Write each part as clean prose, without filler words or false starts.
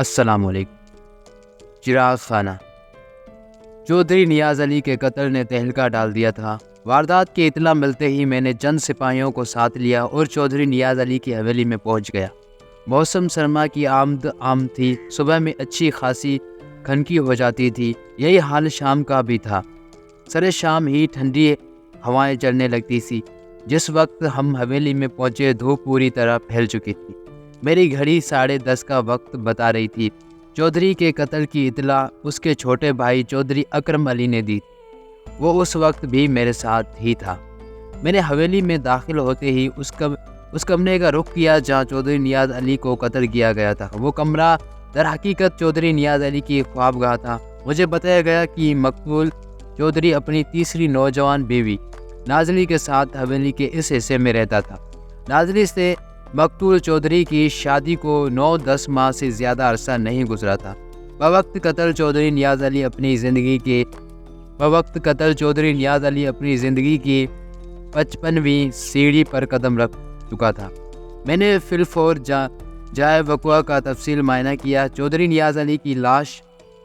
السلام علیکم۔ چراغ خانہ چودھری نیاز علی کے قتل نے تہلکہ ڈال دیا تھا۔ واردات کی اطلاع ملتے ہی میں نے چند سپاہیوں کو ساتھ لیا اور چودھری نیاز علی کی حویلی میں پہنچ گیا۔ موسم سرما کی آمد عام تھی، صبح میں اچھی خاصی کھنکی ہو جاتی تھی، یہی حال شام کا بھی تھا۔ سر شام ہی ٹھنڈی ہوائیں چلنے لگتی تھی۔ جس وقت ہم حویلی میں پہنچے دھوپ پوری طرح پھیل چکی تھی۔ میری گھڑی 10:30 کا وقت بتا رہی تھی۔ چودھری کے قتل کی اطلاع اس کے چھوٹے بھائی چودھری اکرم علی نے دی۔ وہ اس وقت بھی میرے ساتھ ہی تھا۔ میں نے حویلی میں داخل ہوتے ہی اس کمرے کا رخ کیا جہاں چودھری نیاز علی کو قتل کیا گیا تھا۔ وہ کمرہ در حقیقت چودھری نیاز علی کی خوابگاہ تھا۔ مجھے بتایا گیا کہ مقتول چودھری اپنی تیسری نوجوان بیوی نازلی کے ساتھ حویلی کے اس حصے میں رہتا تھا۔ نازلی سے مقتول چودھری کی شادی کو 9-10 ماہ سے زیادہ عرصہ نہیں گزرا تھا۔ بوقت قتل چودھری نیاز علی اپنی زندگی کی 55ویں سیڑھی پر قدم رکھ چکا تھا۔ میں نے فی الفور جائے وقوع کا تفصیل معائنہ کیا۔ چودھری نیاز علی کی لاش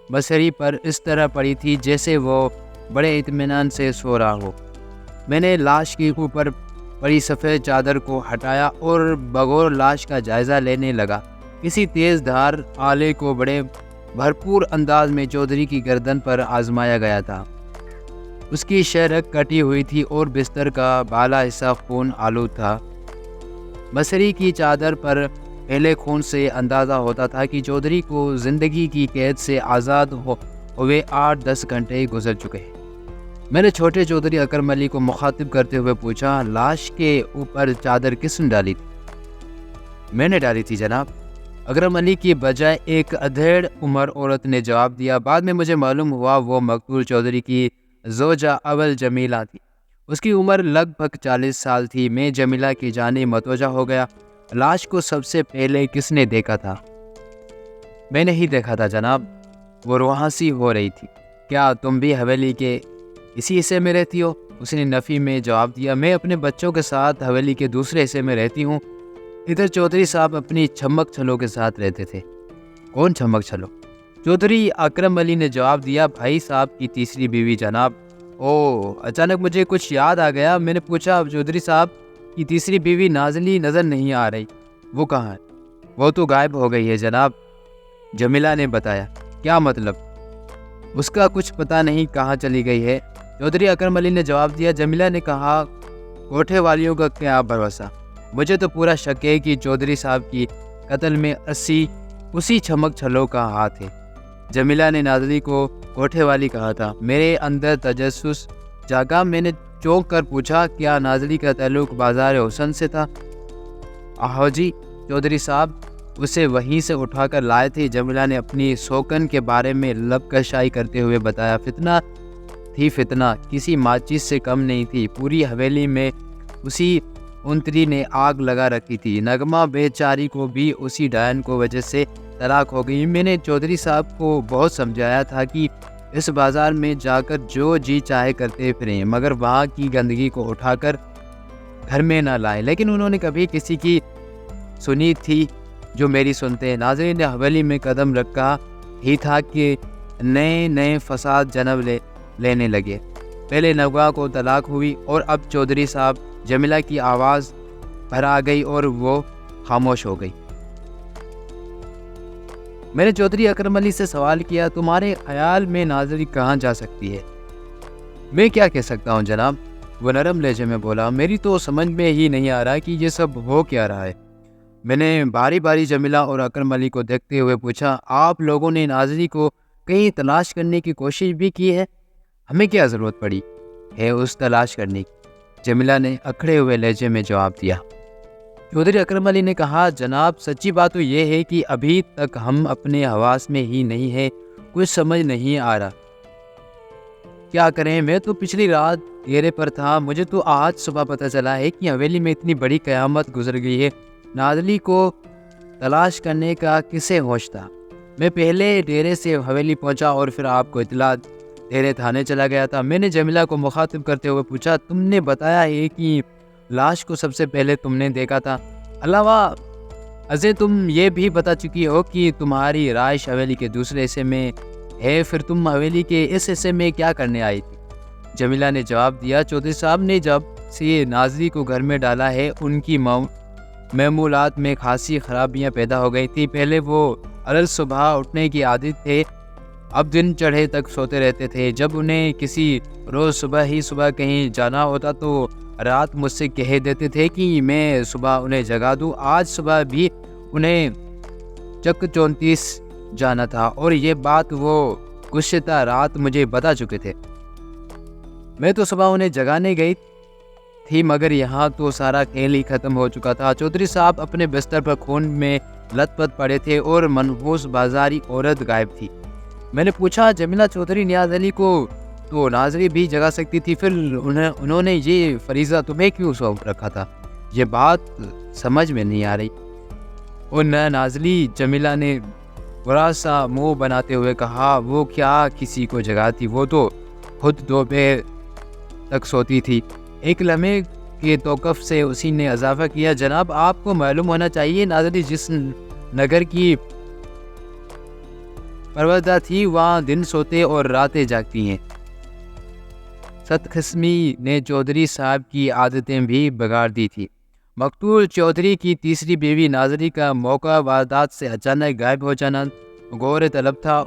بصری پر اس طرح پڑی تھی جیسے وہ بڑے اطمینان سے سو رہا ہو۔ میں نے لاش کے اوپر پڑی سفید چادر کو ہٹایا اور بغور لاش کا جائزہ لینے لگا۔ کسی تیز دھار آلے کو بڑے بھرپور انداز میں چودھری کی گردن پر آزمایا گیا تھا۔ اس کی شہرک کٹی ہوئی تھی اور بستر کا بالا حصہ خون آلود تھا۔ بصری کی چادر پر پہلے خون سے اندازہ ہوتا تھا کہ چودھری کو زندگی کی قید سے آزاد ہوئے 8-10 گھنٹے گزر چکے ہیں۔ میں نے چھوٹے چودھری اکرم علی کو مخاطب کرتے ہوئے پوچھا، لاش کے اوپر چادر کس نے ڈالی تھی؟ میں نے ڈالی تھی جناب، اکرم علی کی بجائے ایک ادھیڑ عمر عورت نے جواب دیا۔ بعد میں مجھے معلوم ہوا وہ مقتول چودھری کی زوجہ اول جمیلہ تھی۔ اس کی عمر لگ بھگ 40 سال تھی۔ میں جمیلہ کی جانب متوجہ ہو گیا۔ لاش کو سب سے پہلے کس نے دیکھا تھا؟ میں نے ہی دیکھا تھا جناب، وہ روحانسی ہو رہی تھی۔ کیا تم بھی حویلی کے اسی حصے میں رہتی ہو؟ اس نے نفی میں جواب دیا۔ میں اپنے بچوں کے ساتھ حویلی کے دوسرے حصے میں رہتی ہوں۔ ادھر چودھری صاحب اپنی چھمک چھلوں کے ساتھ رہتے تھے۔ کون چھمک چھلو؟ چودھری اکرم علی نے جواب دیا، بھائی صاحب کی تیسری بیوی جناب۔ اچانک مجھے کچھ یاد آ گیا۔ میں نے پوچھا، چودھری صاحب کی تیسری بیوی نازلی نظر نہیں آ رہی، وہ کہاں ہے؟ وہ تو غائب ہو گئی ہے جناب، جمیلہ نے بتایا۔ کیا مطلب؟ اس کا کچھ پتہ نہیں کہاں چلی گئی ہے، چودھری اکرم علی نے جواب دیا۔ جمیلہ نے کہا، کوٹھے والیوں کا کیا بھروسہ، مجھے تو پورا شک ہے کہ چودھری صاحب کی قتل میں اسی چھمک چھلوں کا ہاتھ ہے۔ جمیلہ نے نازلی کو کوٹھے والی کہا تھا۔ میرے اندر تجسس جاگا۔ میں نے چونک کر پوچھا، کیا نازلی کا تعلق بازار حسن سے تھا؟ آہو جی، چودھری صاحب اسے وہیں سے اٹھا کر لائے تھے۔ جمیلہ نے اپنی سوکن کے بارے میں لب کشائی کرتے ہوئے بتایا۔ فتنہ کسی ماچس سے کم نہیں تھی۔ پوری حویلی میں اسی انتری نے آگ لگا رکھی تھی۔ نغمہ بیچاری کو بھی اسی ڈائن کو وجہ سے طلاق ہو گئی۔ میں نے چودھری صاحب کو بہت سمجھایا تھا کہ اس بازار میں جا کر جو جی چاہے کرتے پھریں، مگر وہاں کی گندگی کو اٹھا کر گھر میں نہ لائیں، لیکن انہوں نے کبھی کسی کی سنی تھی جو میری سنتے ہیں؟ ناظرین نے حویلی میں قدم رکھا ہی تھا کہ نئے فساد جنم لینے لگے۔ پہلے نغمہ کو طلاق ہوئی اور اب چودھری صاحب۔ جمیلہ کی آواز بھر آ گئی اور وہ خاموش ہو گئی۔ میں نے چودھری اکرم علی سے سوال کیا، تمہارے خیال میں نازلی کہاں جا سکتی ہے؟ میں کیا کہہ سکتا ہوں جناب، وہ نرم لہجے میں بولا، میری تو سمجھ میں ہی نہیں آ رہا کہ یہ سب ہو کیا رہا ہے۔ میں نے باری باری جمیلہ اور اکرم علی کو دیکھتے ہوئے پوچھا، آپ لوگوں نے نازلی کو کہیں تلاش کرنے کی کوشش بھی کی ہے؟ ہمیں کیا ضرورت پڑی ہے اس تلاش کرنے کی؟ جمیلہ نے اکھڑے ہوئے لہجے میں جواب دیا۔ چودھری اکرم علی نے کہا، جناب سچی بات تو یہ ہے کہ ابھی تک ہم اپنے حواس میں ہی نہیں ہیں، کچھ سمجھ نہیں آ رہا کیا کریں۔ میں تو پچھلی رات ڈیرے پر تھا، مجھے تو آج صبح پتہ چلا ہے کہ حویلی میں اتنی بڑی قیامت گزر گئی ہے۔ نازلی کو تلاش کرنے کا کسے ہوش تھا؟ میں پہلے ڈیرے سے حویلی پہنچا اور پھر آپ کو اطلاع ڈیرے تھانے چلا گیا تھا۔ میں نے جمیلہ کو مخاطب کرتے ہوئے پوچھا، تم نے بتایا ہے کہ لاش کو سب سے پہلے تم نے دیکھا تھا، علاوہ ازیں تم یہ بھی بتا چکی ہو کہ تمہاری رائش حویلی کے دوسرے حصے میں ہے، پھر تم حویلی کے اس حصے میں کیا کرنے آئی تھی؟ جمیلہ نے جواب دیا، چودھری صاحب نے جب سے ناظری کو گھر میں ڈالا ہے ان کی معمولات میں خاصی خرابیاں پیدا ہو گئی تھی۔ پہلے وہ عرل صبح اٹھنے کی عادت تھے، اب دن چڑھے تک سوتے رہتے تھے۔ جب انہیں کسی روز صبح کہیں جانا ہوتا تو رات مجھ سے کہہ دیتے تھے کہ میں صبح انہیں جگا دوں۔ آج صبح بھی انہیں چک 34 جانا تھا اور یہ بات وہ گزشتہ رات مجھے بتا چکے تھے۔ میں تو صبح انہیں جگانے گئی تھی مگر یہاں تو سارا کھیل ہی ختم ہو چکا تھا۔ چودھری صاحب اپنے بستر پر خون میں لت پت پڑے تھے اور منحوس بازاری عورت غائب تھی۔ میں نے پوچھا، جمیلہ، چودھری نیاز علی کو تو ناظری بھی جگا سکتی تھی، پھر انہوں نے یہ فریضہ تمہیں کیوں سونپ رکھا تھا؟ یہ بات سمجھ میں نہیں آ رہی۔ اور نازلی، جمیلہ نے برا سا منہ بناتے ہوئے کہا، وہ کیا کسی کو جگاتی، وہ تو خود دوپہر تک سوتی تھی۔ ایک لمحے کے توقف سے اسی نے اضافہ کیا، جناب آپ کو معلوم ہونا چاہیے ناظری جس نگر کی پروردہ تھی وہاں دن سوتے اور راتیں جاگتی ہیں۔ ست قسمی نے چودھری صاحب کی عادتیں بھی بگاڑ دی تھی۔ مقتول چودھری کی تیسری بیوی ناظری کا موقع واردات سے اچانک غائب ہو جانا غور طلب تھا۔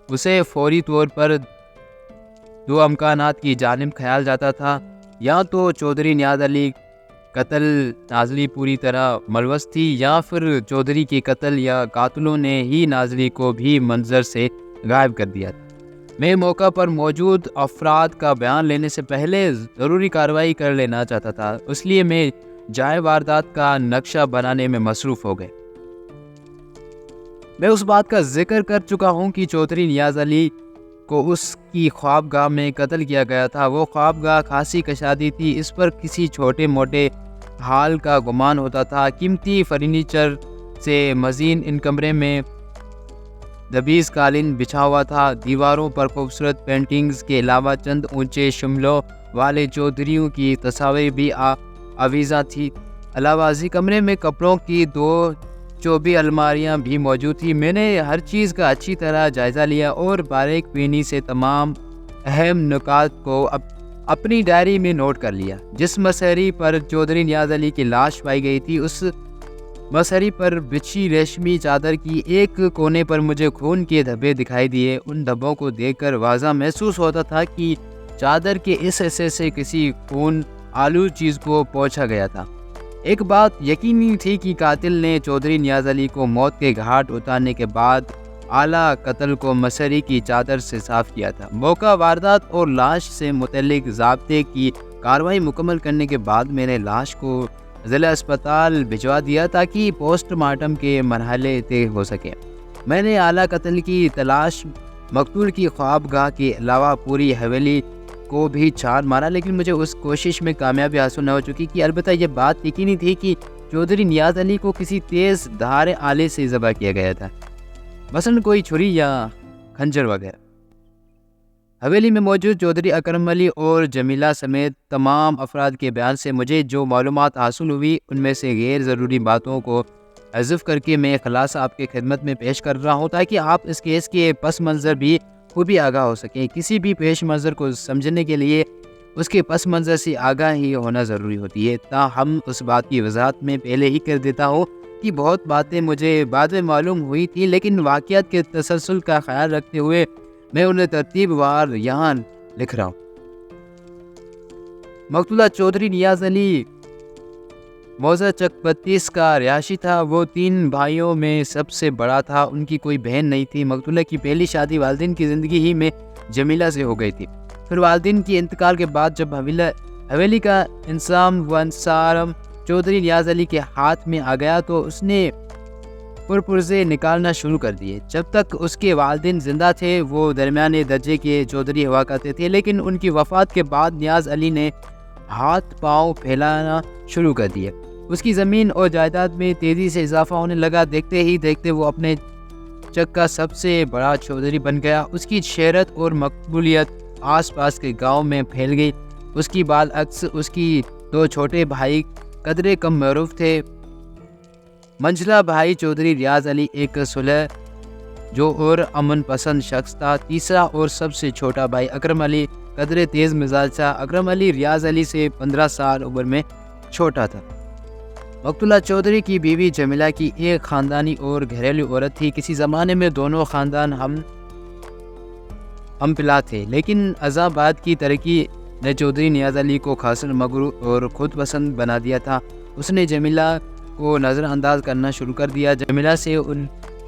اسے فوری طور پر دو امکانات کی جانب خیال جاتا تھا، یا تو چودھری نیاز علی قتل ناظری پوری طرح ملوث تھی، یا پھر چودھری کے قتل یا قاتلوں نے ہی ناظری کو بھی منظر سے غائب کر دیا تھا۔ میں موقع پر موجود افراد کا بیان لینے سے پہلے ضروری کارروائی کر لینا چاہتا تھا، اس لیے میں جائے واردات کا نقشہ بنانے میں مصروف ہو گئے۔ میں اس بات کا ذکر کر چکا ہوں کہ چودھری نیاز علی کو اس کی خوابگاہ میں قتل کیا گیا تھا۔ وہ خوابگاہ خاصی کشادی تھی، اس پر کسی چھوٹے موٹے حال کا گمان ہوتا تھا۔ قیمتی فرنیچر سے مزین ان کمرے میں دبیز قالین بچھا ہوا تھا۔ دیواروں پر خوبصورت پینٹنگز کے علاوہ چند اونچے شملوں والے چودھریوں کی تصاویر بھی آویزاں تھی۔ علاوہ ازیں کمرے میں کپڑوں کی 2 چوبی الماریاں بھی موجود تھیں۔ میں نے ہر چیز کا اچھی طرح جائزہ لیا اور باریک بینی سے تمام اہم نکات کو اپنی ڈائری میں نوٹ کر لیا۔ جس مسہری پر چودھری نیاز علی کی لاش پائی گئی تھی، اس مسہری پر بچھی ریشمی چادر کی ایک کونے پر مجھے خون کے دھبے دکھائی دیے۔ ان دھبوں کو دیکھ کر واضح محسوس ہوتا تھا کہ چادر کے اس حصے سے کسی خون آلود چیز کو پوچھا گیا تھا۔ ایک بات یقینی تھی کہ قاتل نے چودھری نیاز علی کو موت کے گھاٹ اتارنے کے بعد اعلیٰ قتل کو مسہری کی چادر سے صاف کیا تھا۔ موقع واردات اور لاش سے متعلق ضابطے کی کارروائی مکمل کرنے کے بعد میں نے لاش کو ضلع اسپتال بھجوا دیا تاکہ پوسٹ مارٹم کے مرحلے طے ہو سکے۔ میں نے اعلیٰ قتل کی تلاش مقتول کی خوابگاہ کے علاوہ پوری حویلی کو بھی چھان مارا، لیکن مجھے اس کوشش میں کامیابی حاصل نہ ہو چکی کہ البتہ یہ بات یقینی تھی کہ چودھری نیاز علی کو کسی تیز دھار آلے سے ذبح کیا گیا تھا، مثلاً کوئی چھری یا خنجر وغیرہ۔ حویلی میں موجود چودھری اکرم علی اور جمیلہ سمیت تمام افراد کے بیان سے مجھے جو معلومات حاصل ہوئی ان میں سے غیر ضروری باتوں کو حذف کر کے میں خلاصہ آپ کی خدمت میں پیش کر رہا ہوں تاکہ آپ اس کیس کے پس منظر بھی خوبی آگاہ ہو سکیں۔ کسی بھی پیش منظر کو سمجھنے کے لیے اس کے پس منظر سے آگاہ ہی ہونا ضروری ہوتی ہے۔ تاہم اس بات کی وضاحت میں پہلے ہی کر دیتا ہوں کہ بہت باتیں مجھے بعد میں معلوم ہوئی تھی، لیکن واقعات کے تسلسل کا خیال رکھتے ہوئے میں انہیں ترتیب وار یہاں لکھ رہا ہوں۔ مقتولہ چودھری نیاز علی موضع چک 32 کا رہائشی تھا۔ وہ 3 بھائیوں میں سب سے بڑا تھا، ان کی کوئی بہن نہیں تھی۔ مقتولہ کی پہلی شادی والدین کی زندگی ہی میں جمیلہ سے ہو گئی تھی۔ پھر والدین کی انتقال کے بعد جب حویلی کا انضمام و انصارم چودھری نیاز علی کے ہاتھ میں آ گیا تو اس نے پرپرزے نکالنا شروع کر دیے۔ جب تک اس کے والدین زندہ تھے وہ درمیانے درجے کے چودھری ہوا کرتے تھے، لیکن ان کی وفات کے بعد نیاز علی نے ہاتھ پاؤں پھیلانا شروع کر دیے۔ اس کی زمین اور جائیداد میں تیزی سے اضافہ ہونے لگا۔ دیکھتے ہی دیکھتے وہ اپنے چک کا سب سے بڑا چودھری بن گیا۔ اس کی شہرت اور مقبولیت آس پاس کے گاؤں میں پھیل گئی۔ اس کی بالعکس اس کی 2 چھوٹے بھائی قدرے کم معروف تھے۔ منجلا بھائی چودھری ریاض علی ایک صلح جو اور امن پسند شخص تھا۔ تیسرا اور سب سے چھوٹا بھائی اکرم علی قدرے تیز مزاج تھا۔ اکرم علی ریاض علی سے 15 سال عمر میں چھوٹا تھا۔ مقتولہ چودھری کی بیوی جمیلہ کی ایک خاندانی اور گھریلو عورت تھی۔ کسی زمانے میں دونوں خاندان ہم پلا تھے، لیکن عذاباد کی ترقی نے چودھری نیاز علی کو خاصر مغرور اور خود پسند بنا دیا تھا۔ اس نے جمیلہ کو نظر انداز کرنا شروع کر دیا۔ جمیلہ سے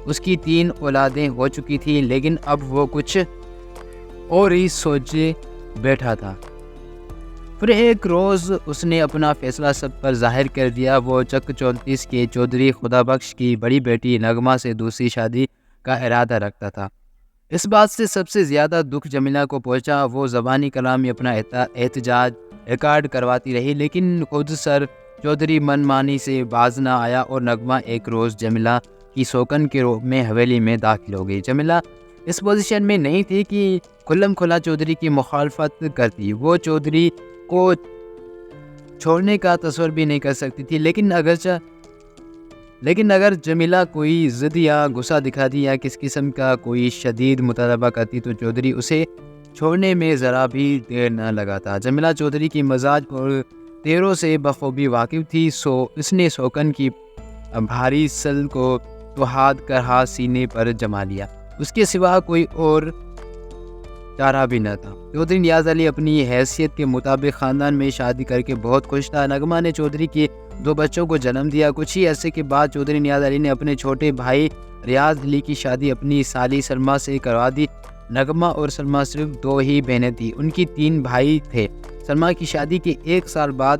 اس کی 3 اولادیں ہو چکی تھیں، لیکن اب وہ کچھ اور ہی سوچے بیٹھا تھا۔ پھر ایک روز اس نے اپنا فیصلہ سب پر ظاہر کر دیا۔ وہ چک 34 کے چودھری خدا بخش کی بڑی بیٹی نغمہ سے دوسری شادی کا ارادہ رکھتا تھا۔ اس بات سے سب سے زیادہ دکھ جمیلہ کو پہنچا۔ وہ زبانی کلام میں اپنا احتجاج ریکارڈ کرواتی رہی، لیکن خود سر چودھری من مانی سے باز نہ آیا اور نغمہ ایک روز جمیلہ کی سوکن کے روپ میں حویلی میں داخل ہو گئی۔ جمیلہ اس پوزیشن میں نہیں تھی کہ کھلم کھلا چودھری کی مخالفت کرتی۔ وہ چودھری کو چھوڑنے کا تصور بھی نہیں کر سکتی تھی، لیکن اگر جمیلہ کوئی ضد یا غصہ دکھاتی یا کس قسم کا کوئی شدید مطالبہ کرتی تو چودھری اسے چھوڑنے میں ذرا بھی دیر نہ لگاتا۔ جمیلہ چودھری کی مزاج اور تیروں سے بخوبی واقف تھی، اس نے سوکن کی بھاری سل کو تو ہاتھ کر ہاتھ سینے پر جما لیا۔ اس کے سوا کوئی اور چارہ بھی نہ تھا۔ چودھری نیاز علی اپنی حیثیت کے مطابق خاندان میں شادی کر کے بہت خوش تھا۔ نغمہ نے چودھری کے 2 بچوں کو جنم دیا۔ کچھ ہی عرصے کے بعد چودھری نیاز علی نے اپنے چھوٹے بھائی ریاض علی کی شادی اپنی سالی سلمیٰ سے کروا دی۔ نغمہ اور سلمیٰ صرف 2 ہی بہنیں تھیں، ان کی 3 بھائی تھے۔ سلمیٰ کی شادی کے 1 سال بعد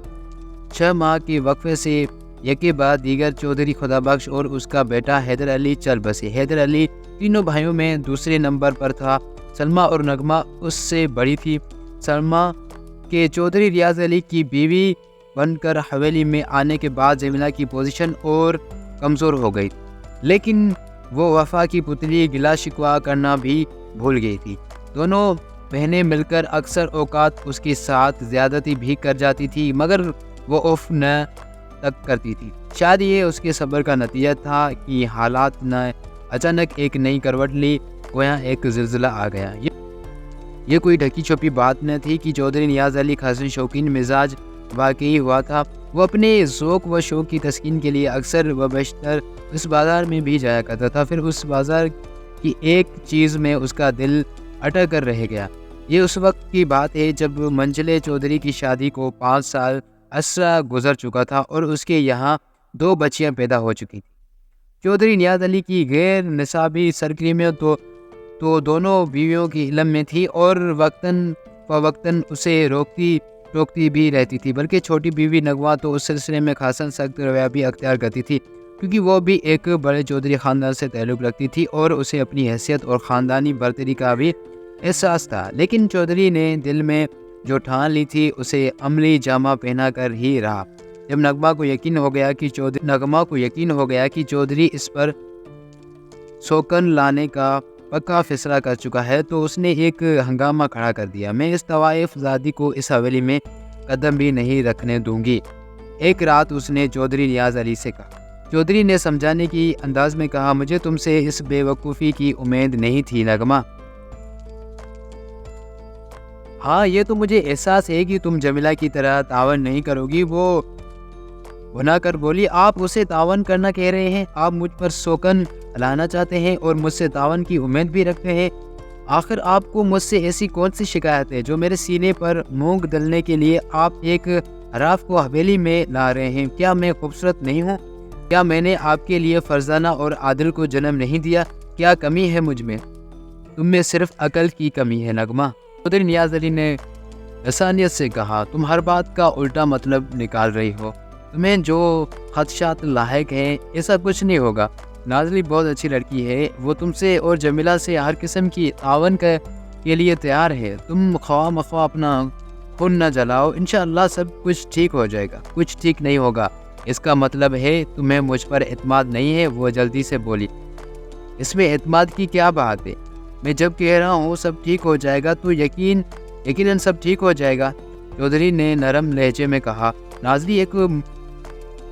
6 ماہ کے وقفے سے یکے بعد دیگر چودھری خدا بخش اور اس کا بیٹا حیدر علی چل بسے۔ حیدر علی تینوں بھائیوں میں دوسرے نمبر پر تھا۔ سلمیٰ اور نغمہ اس سے بڑی تھی۔ سلمیٰ کے چودھری ریاض علی کی بیوی بن کر حویلی میں آنے کے بعد جمیلہ کی پوزیشن اور کمزور ہو گئی، لیکن وہ وفا کی پتلی گلا شکوہ کرنا بھی بھول گئی تھی۔ دونوں بہنیں مل کر اکثر اوقات اس کے ساتھ زیادتی بھی کر جاتی تھی، مگر وہ اف نہ تک کرتی تھی۔ شاید یہ اس کے صبر کا نتیجہ تھا کہ حالات نے اچانک ایک نئی کروٹ لی، گویا ایک زلزلہ آ گیا۔ یہ کوئی ڈھکی چھپی بات نہ تھی کہ چودھری نیاز علی خاصی شوقین مزاج واقعی ہوا تھا۔ وہ اپنے ذوق و شوق کی تسکین کے لیے اکثر و بیشتر اس بازار میں بھی جایا کرتا تھا۔ پھر اس بازار کی ایک چیز میں اس کا دل اٹک کر رہ گیا۔ یہ اس وقت کی بات ہے جب منجلے چودھری کی شادی کو 5 سال عرصہ گزر چکا تھا اور اس کے یہاں 2 بچیاں پیدا ہو چکی تھیں۔ چودھری نیاز علی کی غیر نصابی سرگرمیاں تو دونوں بیویوں کی علم میں تھی اور وقتاً فوقتاً اسے روکتی بھی رہتی تھی، بلکہ چھوٹی بیوی نغمہ تو اس سلسلے میں خاصاً سخت رویہ بھی اختیار کرتی تھی، کیونکہ وہ بھی ایک بڑے چودھری خاندان سے تعلق رکھتی تھی اور اسے اپنی حیثیت اور خاندانی برتری کا بھی احساس تھا۔ لیکن چودھری نے دل میں جو ٹھان لی تھی اسے عملی جامہ پہنا کر ہی رہا۔ جب نغمہ کو یقین ہو گیا کہ چودھری اس پر سوکن لانے کا پکا فیصلہ کر چکا ہے تو اس نے ایک ہنگامہ کھڑا کر دیا۔ میں اس طوائف زادی کو اس حویلی میں قدم بھی نہیں رکھنے دوں گی، ایک رات اس نے چودھری نیاز علی سے کہا۔ چودھری نے سمجھانے کی انداز میں کہا، مجھے تم سے اس بے وقوفی کی امید نہیں تھی نغمہ۔ ہاں، یہ تو مجھے احساس ہے کہ تم جمیلہ کی طرح تعاون نہیں کرو گی۔ وہ بنا کر بولی، آپ اسے تعاون کرنا کہہ رہے ہیں؟ آپ مجھ پر سوکن لانا چاہتے ہیں اور مجھ سے تعاون کی امید بھی رکھتے ہیں؟ آخر آپ کو مجھ سے ایسی کون سی شکایت ہے جو میرے سینے پر مونگ ڈلنے کے لیے آپ ایک حراف کو حویلی میں لا رہے ہیں؟ کیا میں خوبصورت نہیں ہوں؟ کیا میں نے آپ کے لیے فرزانہ اور عادل کو جنم نہیں دیا؟ کیا کمی ہے مجھ میں؟ تم میں صرف عقل کی کمی ہے نغمہ۔ چودھری نیاز علی نے لسانیت سے کہا، تم ہر بات کا الٹا مطلب نکال رہی ہو۔ تمہیں جو خدشات لاحق ہیں ایسا کچھ نہیں ہوگا۔ نازلی بہت اچھی لڑکی ہے، وہ تم سے اور جمیلہ سے ہر قسم کی تعاون کے لیے تیار ہے۔ تم خواہ مخواہ اپنا خون نہ جلاؤ، انشاءاللہ سب کچھ ٹھیک ہو جائے گا۔ کچھ ٹھیک نہیں ہوگا اس کا مطلب ہے تمہیں مجھ پر اعتماد نہیں ہے، وہ جلدی سے بولی۔ اس میں اعتماد کی کیا بات ہے؟ میں جب کہہ رہا ہوں سب ٹھیک ہو جائے گا تو یقیناً سب ٹھیک ہو جائے گا، چودھری نے نرم لہجے میں کہا۔ نازلی ایک